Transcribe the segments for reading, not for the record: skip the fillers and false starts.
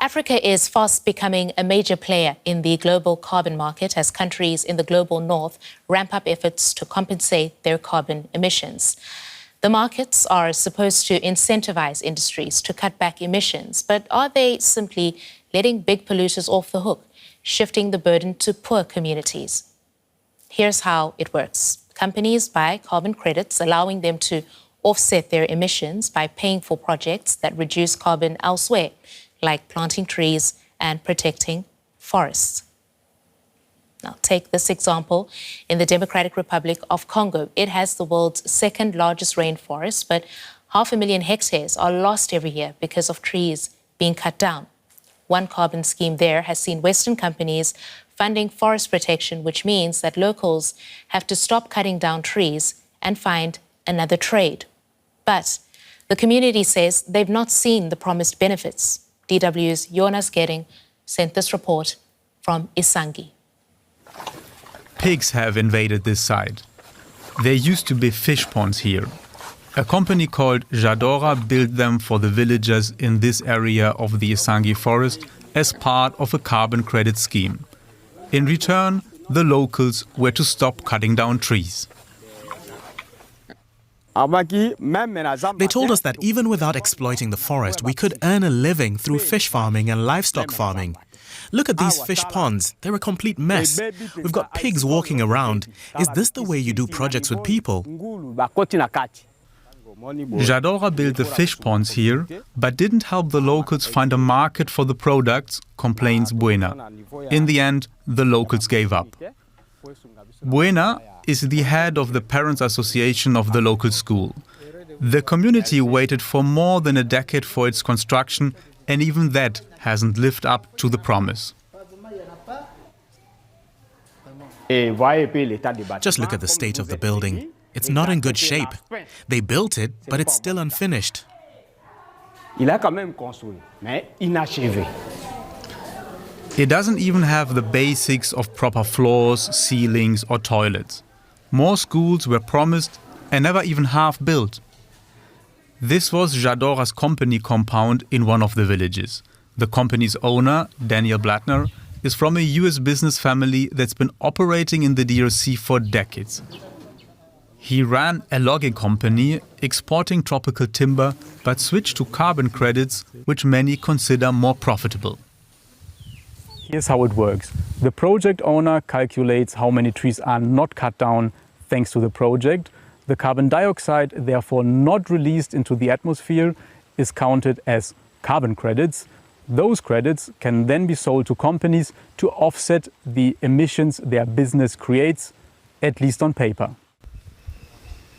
Africa is fast becoming a major player in the global carbon market as countries in the global north ramp up efforts to compensate their carbon emissions. The markets are supposed to incentivize industries to cut back emissions, but are they simply letting big polluters off the hook, shifting the burden to poor communities? Here's how it works. Companies buy carbon credits, allowing them to offset their emissions by paying for projects that reduce carbon elsewhere, like planting trees and protecting forests. Now, take this example. In the Democratic Republic of Congo, it has the world's second largest rainforest, but 500,000 hectares are lost every year because of trees being cut down. One carbon scheme there has seen Western companies funding forest protection, which means that locals have to stop cutting down trees and find another trade. But the community says they've not seen the promised benefits. DW's Jonas Gering sent this report from Isangi. Pigs have invaded this site. There used to be fish ponds here. A company called Jadora built them for the villagers in this area of the Isangi forest as part of a carbon credit scheme. In return, the locals were to stop cutting down trees. They told us that even without exploiting the forest, we could earn a living through fish farming and livestock farming. Look at these fish ponds. They're a complete mess. We've got pigs walking around. Is this the way you do projects with people? Jadora built the fish ponds here, but didn't help the locals find a market for the products, complains Buena. In the end, the locals gave up. Buena is the head of the Parents Association of the local school. The community waited for more than a decade for its construction, and even that hasn't lived up to the promise. Just look at the state of the building. It's not in good shape. They built it, but it's still unfinished. It doesn't even have the basics of proper floors, ceilings or toilets. More schools were promised and never even half built. This was Jadora's company compound in one of the villages. The company's owner, Daniel Blattner, is from a US business family that's been operating in the DRC for decades. He ran a logging company exporting tropical timber, but switched to carbon credits, which many consider more profitable. Here's how it works. The project owner calculates how many trees are not cut down thanks to the project. The carbon dioxide, therefore not released into the atmosphere, is counted as carbon credits. Those credits can then be sold to companies to offset the emissions their business creates, at least on paper.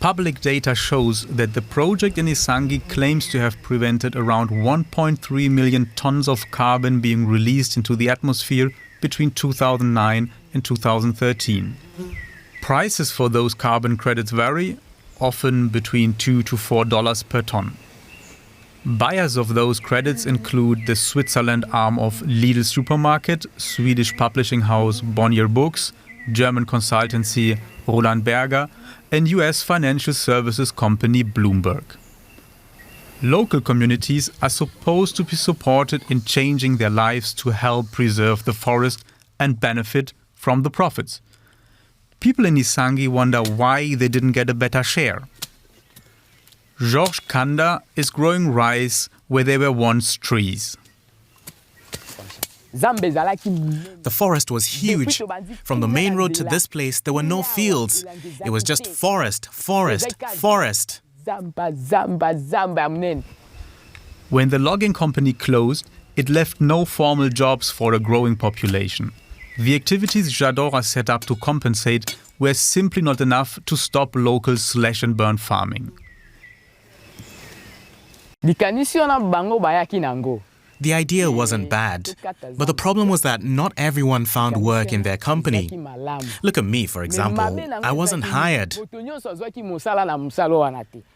Public data shows that the project in Isangi claims to have prevented around 1.3 million tons of carbon being released into the atmosphere between 2009 and 2013. Prices for those carbon credits vary, often between $2 to $4 per ton. Buyers of those credits include the Switzerland arm of Lidl supermarket, Swedish publishing house Bonnier Books, German consultancy Roland Berger, and US financial services company Bloomberg. Local communities are supposed to be supported in changing their lives to help preserve the forest and benefit from the profits. People in Isangi wonder why they didn't get a better share. Georges Kanda is growing rice where there were once trees. The forest was huge. From the main road to this place, there were no fields. It was just forest, forest, forest. When the logging company closed, it left no formal jobs for a growing population. The activities Jadora set up to compensate were simply not enough to stop local slash-and-burn farming. The idea wasn't bad, but the problem was that not everyone found work in their company. Look at me, for example. I wasn't hired.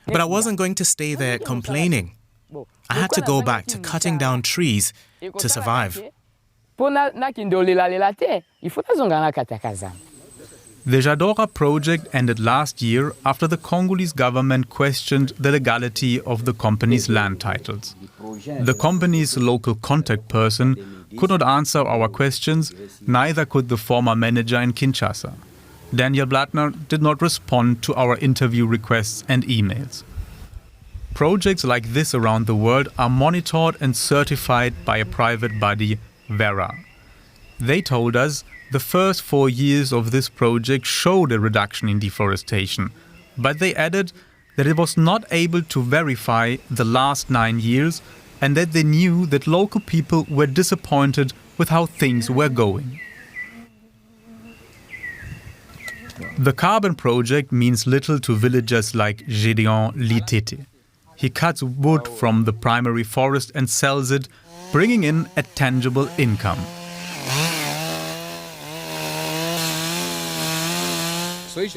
But I wasn't going to stay there complaining. I had to go back to cutting down trees to survive. The Jadora project ended last year after the Congolese government questioned the legality of the company's land titles. The company's local contact person could not answer our questions, neither could the former manager in Kinshasa. Daniel Blattner did not respond to our interview requests and emails. Projects like this around the world are monitored and certified by a private body, Vera. They told us the first 4 years of this project showed a reduction in deforestation, but they added that it was not able to verify the last 9 years and that they knew that local people were disappointed with how things were going. The carbon project means little to villagers like Gédéon Litete. He cuts wood from the primary forest and sells it, bringing in a tangible income. If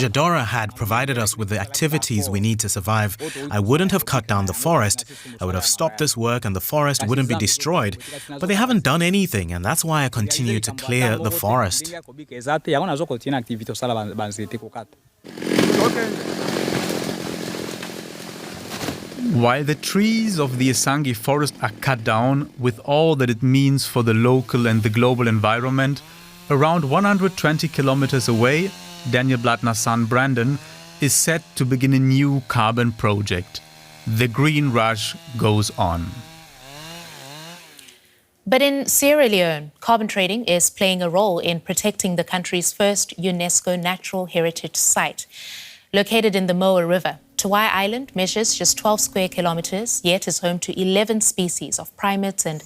Jadora had provided us with the activities we need to survive, I wouldn't have cut down the forest. I would have stopped this work and the forest wouldn't be destroyed. But they haven't done anything, and that's why I continue to clear the forest. While the trees of the Isangi forest are cut down with all that it means for the local and the global environment, around 120 kilometers away, Daniel Blattner's son Brandon is set to begin a new carbon project. The green rush goes on. But in Sierra Leone, carbon trading is playing a role in protecting the country's first UNESCO Natural Heritage Site. Located in the Moa River, Tiwai Island measures just 12 square kilometers, yet is home to 11 species of primates and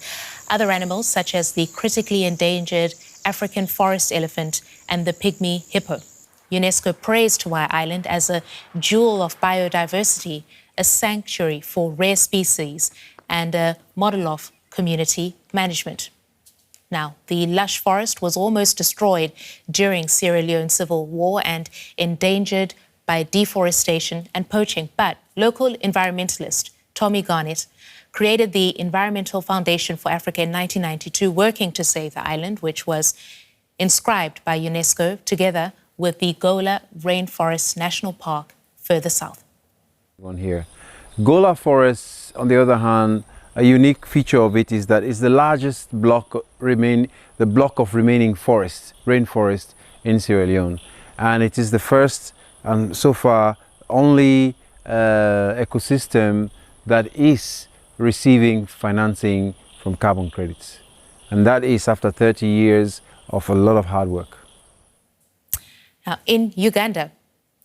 other animals such as the critically endangered African forest elephant and the pygmy hippo. UNESCO praised Tiwai Island as a jewel of biodiversity, a sanctuary for rare species, and a model of community management. Now, the lush forest was almost destroyed during Sierra Leone's civil war and endangered by deforestation and poaching. But local environmentalist Tommy Garnett created the Environmental Foundation for Africa in 1992, working to save the island, which was inscribed by UNESCO together with the Gola Rainforest National Park further south. One here. Gola Forest, on the other hand, a unique feature of it is that it's the largest block of remaining forest, rainforest in Sierra Leone. And it is the first and so far only ecosystem that is receiving financing from carbon credits. And that is after 30 years of a lot of hard work. Now, in Uganda,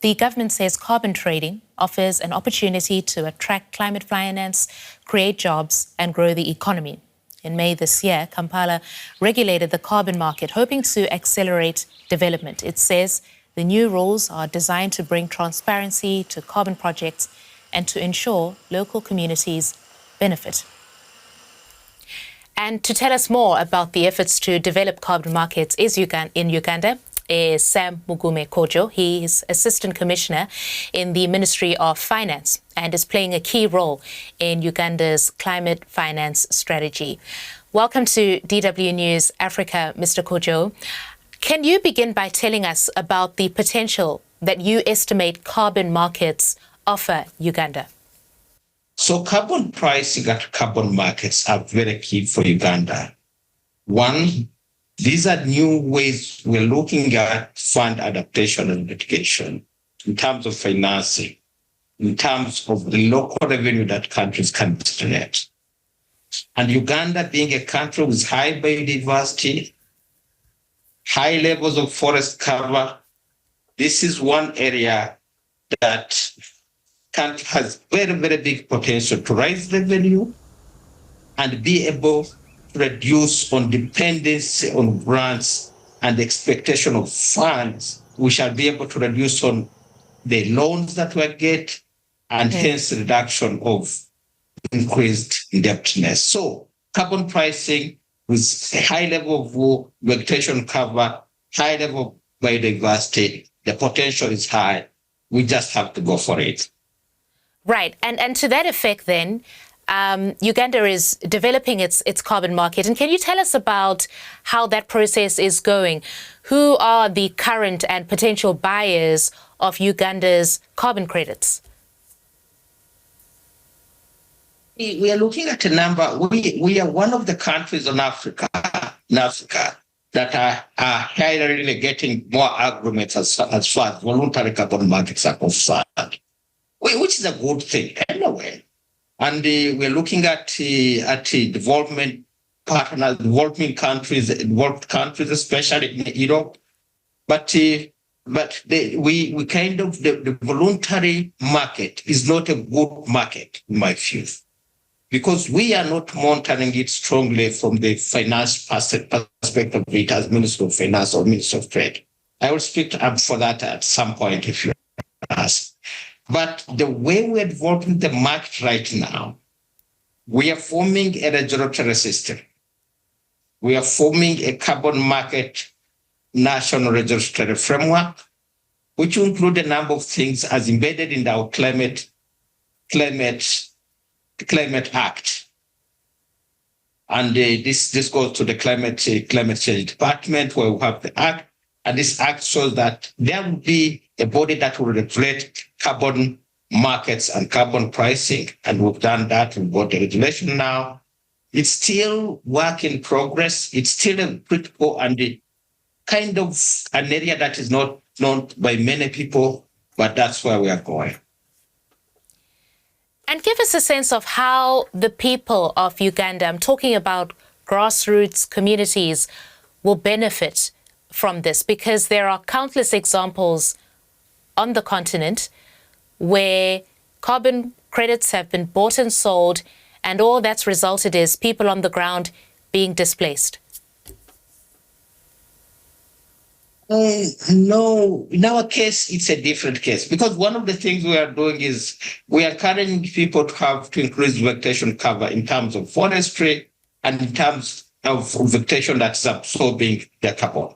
the government says carbon trading offers an opportunity to attract climate finance, create jobs, and grow the economy. In May this year, Kampala regulated the carbon market, hoping to accelerate development. It says the new rules are designed to bring transparency to carbon projects and to ensure local communities benefit. And to tell us more about the efforts to develop carbon markets in Uganda is Sam Mugume Koojo. He is Assistant Commissioner in the Ministry of Finance and is playing a key role in Uganda's climate finance strategy. Welcome to DW News Africa, Mr. Koojo. Can you begin by telling us about the potential that you estimate carbon markets offer Uganda? So carbon pricing and carbon markets are very key for Uganda. One, these are new ways we're looking at fund adaptation and mitigation in terms of financing, in terms of the local revenue that countries can generate. And Uganda being a country with high biodiversity, high levels of forest cover, this is one area that has very, very big potential to raise revenue and be able to reduce on dependency on grants and expectation of funds. We shall be able to reduce on the loans that we get and hence reduction of increased indebtedness. So carbon pricing with a high level of vegetation cover, high level of biodiversity, the potential is high. We just have to go for it. Right. And to that effect then, Uganda is developing its carbon market. And can you tell us about how that process is going? Who are the current and potential buyers of Uganda's carbon credits? We are looking at a number. We are one of the countries in Africa that are highly getting more agreements as far as voluntary carbon markets are concerned, which is a good thing anyway. And we're looking at development partners, developing countries, developed countries, especially in Europe. But the voluntary market is not a good market in my view, because we are not monitoring it strongly from the finance perspective of it as Minister of Finance or Minister of Trade. I will speak for that at some point if you ask. But the way we are developing the market right now, we are forming a regulatory system. We are forming a carbon market national regulatory framework, which will include a number of things as embedded in our Climate Act. And this goes to the climate change department, where we have the act. And this act shows that there will be a body that will regulate carbon markets and carbon pricing. And we've done that. We've got the regulation now. It's still work in progress. It's still a critical and kind of an area that is not known by many people, but that's where we are going. And give us a sense of how the people of Uganda, I'm talking about grassroots communities, will benefit from this, because there are countless examples on the continent where carbon credits have been bought and sold, and all that's resulted is people on the ground being displaced. No, in our case, it's a different case, because one of the things we are doing is we are encouraging people to have to increase vegetation cover in terms of forestry and in terms of vegetation that's absorbing the carbon.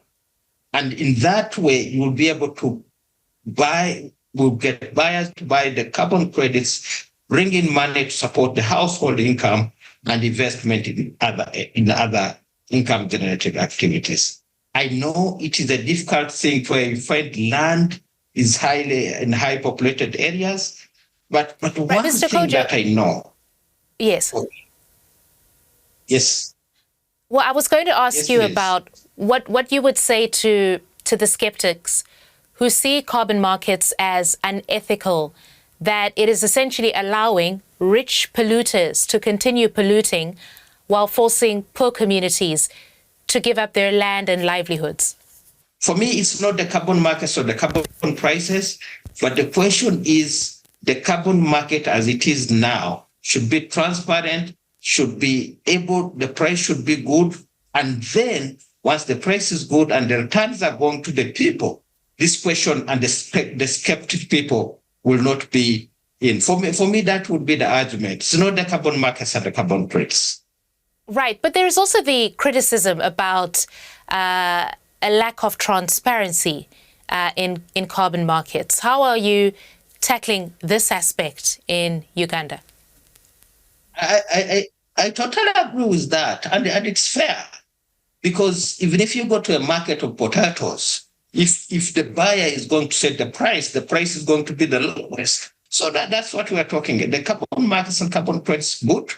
And in that way, you will be able to we'll get buyers to buy the carbon credits, bring in money to support the household income and investment in other income generating activities. I know it is a difficult thing where you find land is highly in high populated areas, but one Mr. thing Koojo, that I know. Yes. Yes. Well, I was going to ask you please. about what you would say to the skeptics who see carbon markets as unethical, that it is essentially allowing rich polluters to continue polluting while forcing poor communities to give up their land and livelihoods. For me, it's not the carbon markets or the carbon prices, but the question is the carbon market as it is now should be transparent, should be able, the price should be good. And then once the price is good and the returns are going to the people, this question and the skeptic people will not be in. For me, that would be the argument. It's not the carbon markets and the carbon credits. Right, but there's also the criticism about a lack of transparency in carbon markets. How are you tackling this aspect in Uganda? I totally agree with that, and it's fair, because even if you go to a market of potatoes, if the buyer is going to set the price is going to be the lowest. So that's what we are talking about. The carbon markets and carbon credits, good.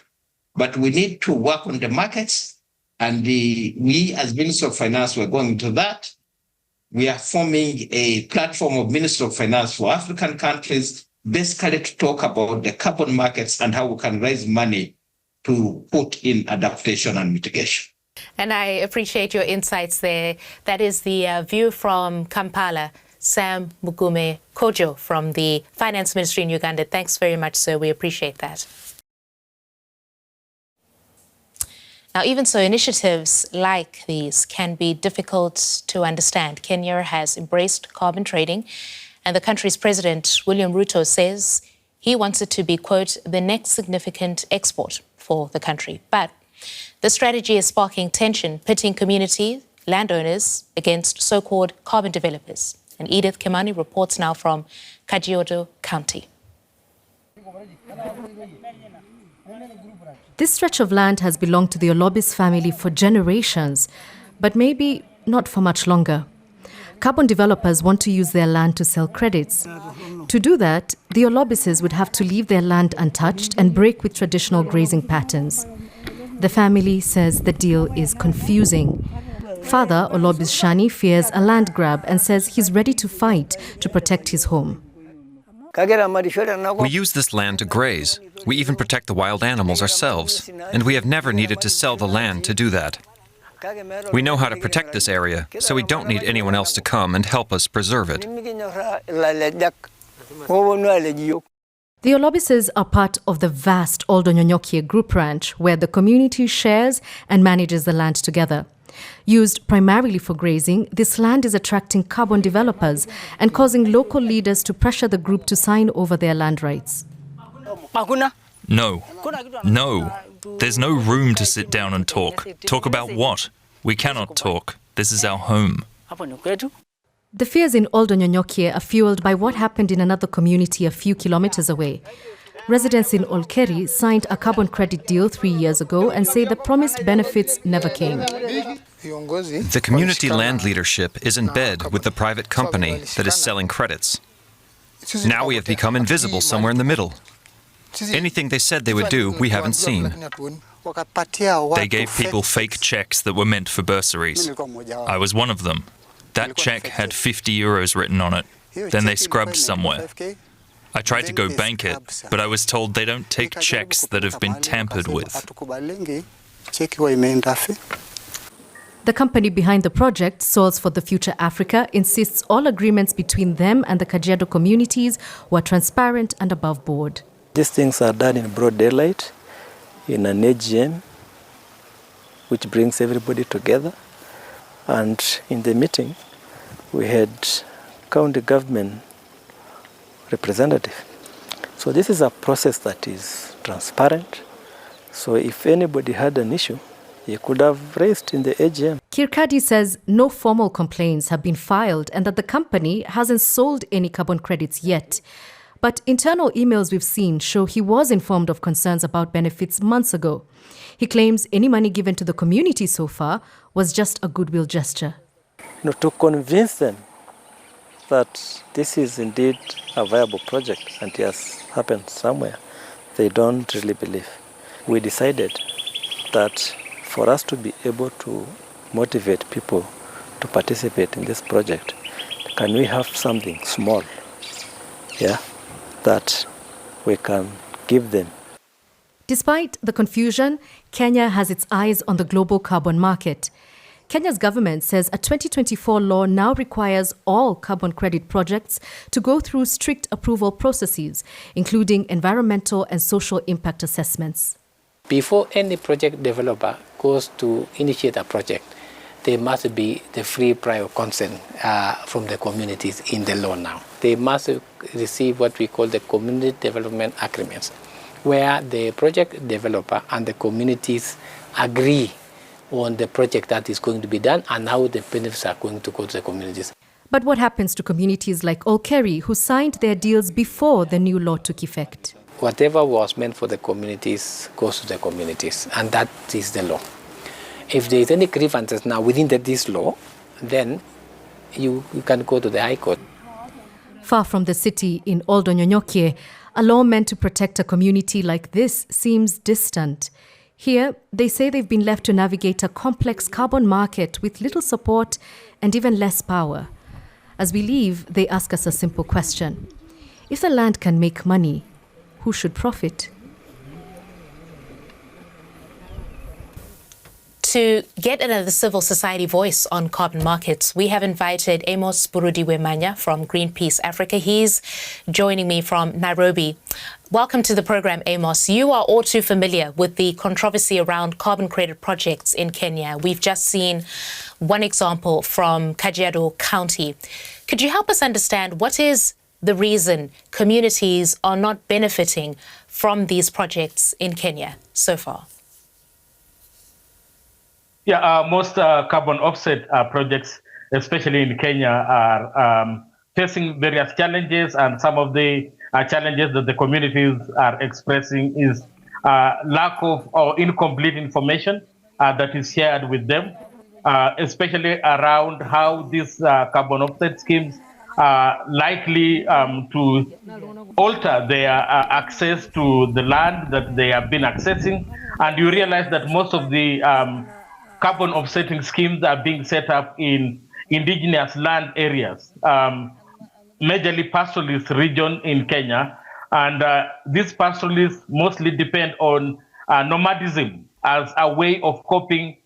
But we need to work on the markets, and we as Minister of Finance, we're going into that. We are forming a platform of Minister of Finance for African countries, basically to talk about the carbon markets and how we can raise money to put in adaptation and mitigation. And I appreciate your insights there. That is the view from Kampala, Sam Mugume Koojo from the Finance Ministry in Uganda. Thanks very much, sir. We appreciate that. Now, even so, initiatives like these can be difficult to understand. Kenya has embraced carbon trading, and the country's president, William Ruto, says he wants it to be, quote, the next significant export for the country. But the strategy is sparking tension, pitting community landowners against so-called carbon developers. And Edith Kimani reports now from Kajiado County. This stretch of land has belonged to the Olobis family for generations, but maybe not for much longer. Carbon developers want to use their land to sell credits. To do that, the Olobises would have to leave their land untouched and break with traditional grazing patterns. The family says the deal is confusing. Father, Olobis Shani, fears a land grab and says he's ready to fight to protect his home. We use this land to graze. We even protect the wild animals ourselves, and we have never needed to sell the land to do that. We know how to protect this area, so we don't need anyone else to come and help us preserve it. The Olobises are part of the vast Oldonyonyokie group ranch, where the community shares and manages the land together. Used primarily for grazing, this land is attracting carbon developers and causing local leaders to pressure the group to sign over their land rights. No. There's no room to sit down and talk. Talk about what? We cannot talk. This is our home. The fears in Oldonyonyokie are fueled by what happened in another community a few kilometers away. Residents in Olkeri signed a carbon credit deal 3 years ago and say the promised benefits never came. The community land leadership is in bed with the private company that is selling credits. Now we have become invisible somewhere in the middle. Anything they said they would do, we haven't seen. They gave people fake checks that were meant for bursaries. I was one of them. That check had 50 euros written on it. Then they scrubbed somewhere. I tried to go bank it, but I was told they don't take checks that have been tampered with. The company behind the project, Soils for the Future Africa, insists all agreements between them and the Kajiado communities were transparent and above board. These things are done in broad daylight, in an AGM, which brings everybody together. And in the meeting, we had county government representative. So this is a process that is transparent. So if anybody had an issue, he could have raised in the AGM. Kirkadi says no formal complaints have been filed and that the company hasn't sold any carbon credits yet. But internal emails we've seen show he was informed of concerns about benefits months ago. He claims any money given to the community so far was just a goodwill gesture. To convince them that this is indeed a viable project and it has happened somewhere, they don't really believe. We decided that for us to be able to motivate people to participate in this project, can we have something small, that we can give them? Despite the confusion, Kenya has its eyes on the global carbon market. Kenya's government says a 2024 law now requires all carbon credit projects to go through strict approval processes, including environmental and social impact assessments. Before any project developer goes to initiate a project, there must be the free prior consent from the communities in the law now. They must receive what we call the community development agreements, where the project developer and the communities agree on the project that is going to be done and how the benefits are going to go to the communities. But what happens to communities like Olkeri, who signed their deals before the new law took effect? Whatever was meant for the communities goes to the communities, and that is the law. If there is any grievances now within this law, then you can go to the High Court. Far from the city in Oldonyonyokie, a law meant to protect a community like this seems distant. Here, they say they've been left to navigate a complex carbon market with little support and even less power. As we leave, they ask us a simple question. If the land can make money, who should profit? To get another civil society voice on carbon markets, we have invited Amos Burudi Wemanya from Greenpeace Africa. He's joining me from Nairobi. Welcome to the program, Amos. You are all too familiar with the controversy around carbon credit projects in Kenya. We've just seen one example from Kajiado County. Could you help us understand what is the reason communities are not benefiting from these projects in Kenya so far? Yeah, most carbon offset projects, especially in Kenya, are facing various challenges, and some of the challenges that the communities are expressing is lack of or incomplete information that is shared with them, especially around how these carbon offset schemes are likely to alter their access to the land that they have been accessing. And you realize that most of the carbon offsetting schemes are being set up in indigenous land areas, majorly pastoralist region in Kenya. And these pastoralists mostly depend on nomadism as a way of coping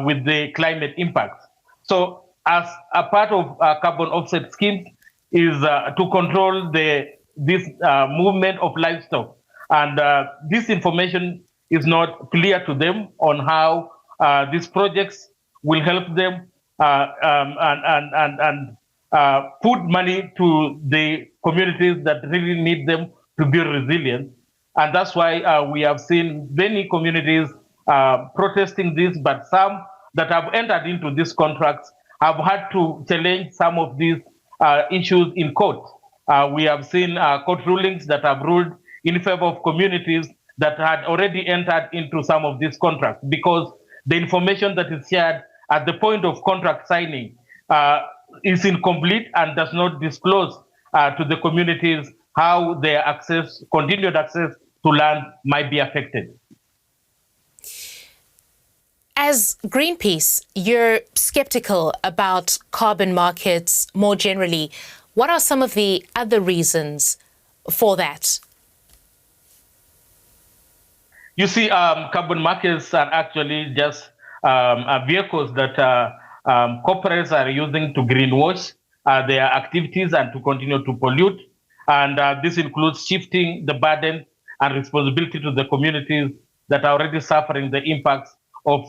with the climate impacts. So as a part of carbon offset schemes is to control this movement of livestock. And this information is not clear to them on how these projects will help them and put money to the communities that really need them to be resilient. And that's why we have seen many communities protesting this, but some that have entered into these contracts have had to challenge some of these issues in court. We have seen court rulings that have ruled in favor of communities that had already entered into some of these contracts, because the information that is shared at the point of contract signing is incomplete and does not disclose to the communities how their continued access to land might be affected. As Greenpeace, you're skeptical about carbon markets more generally. What are some of the other reasons for that? You see, carbon markets are actually just vehicles that corporates are using to greenwash their activities and to continue to pollute. And this includes shifting the burden and responsibility to the communities that are already suffering the impacts of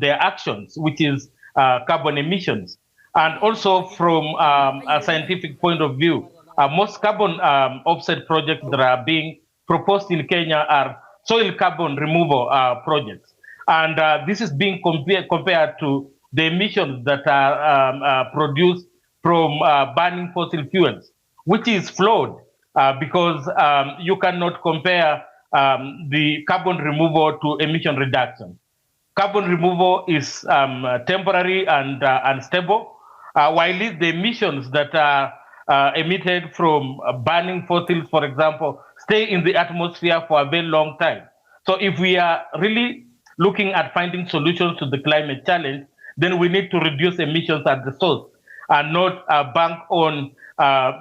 their actions, which is carbon emissions. And also from a scientific point of view, most carbon offset projects that are being proposed in Kenya are soil carbon removal projects. And this is being compared to the emissions that are produced from burning fossil fuels, which is flawed because you cannot compare the carbon removal to emission reduction. Carbon removal is temporary and unstable, while the emissions that are emitted from burning fossils, for example, stay in the atmosphere for a very long time. So if we are really looking at finding solutions to the climate challenge, then we need to reduce emissions at the source and not bank on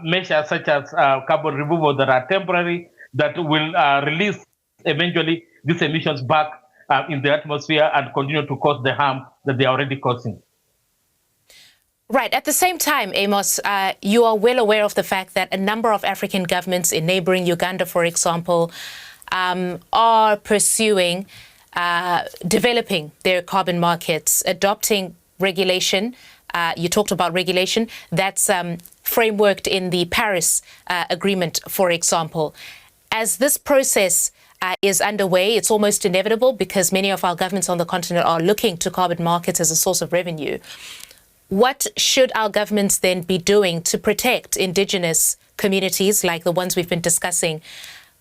measures such as carbon removal that are temporary, that will release eventually these emissions back in the atmosphere and continue to cause the harm that they are already causing. Right. At the same time, Amos, you are well aware of the fact that a number of African governments in neighboring Uganda, for example, are pursuing developing their carbon markets, adopting regulation. You talked about regulation that's frameworked in the Paris Agreement, for example. As this process is underway, it's almost inevitable because many of our governments on the continent are looking to carbon markets as a source of revenue. What should our governments then be doing to protect indigenous communities like the ones we've been discussing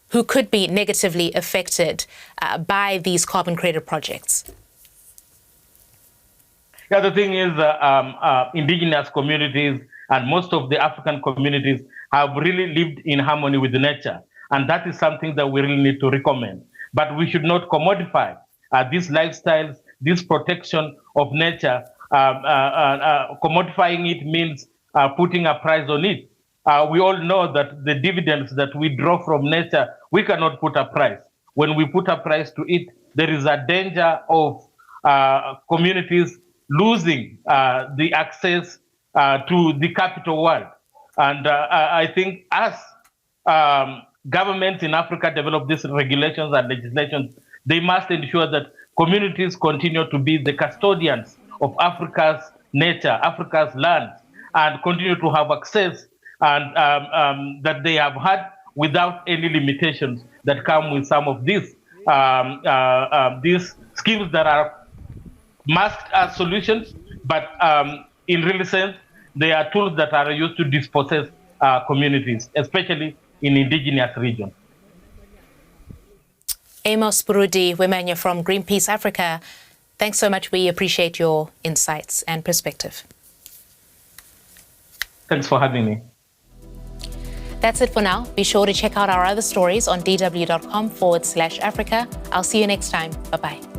who could be negatively affected by these carbon credit projects? Yeah, the thing is, indigenous communities and most of the African communities have really lived in harmony with nature. And that is something that we really need to recommend. But we should not commodify these lifestyles, this protection of nature. Commodifying it means putting a price on it. We all know that the dividends that we draw from nature, we cannot put a price. When we put a price to it, there is a danger of communities losing the access to the capital world. And I think as governments in Africa develop these regulations and legislations, they must ensure that communities continue to be the custodians of Africa's nature, Africa's land, and continue to have access and that they have had without any limitations that come with some of these schemes that are masked as solutions, but in real sense, they are tools that are used to dispossess communities, especially in indigenous regions. Amos, Burudi, Wemanya from Greenpeace Africa, thanks so much. We appreciate your insights and perspective. Thanks for having me. That's it for now. Be sure to check out our other stories on dw.com/Africa. I'll see you next time. Bye-bye.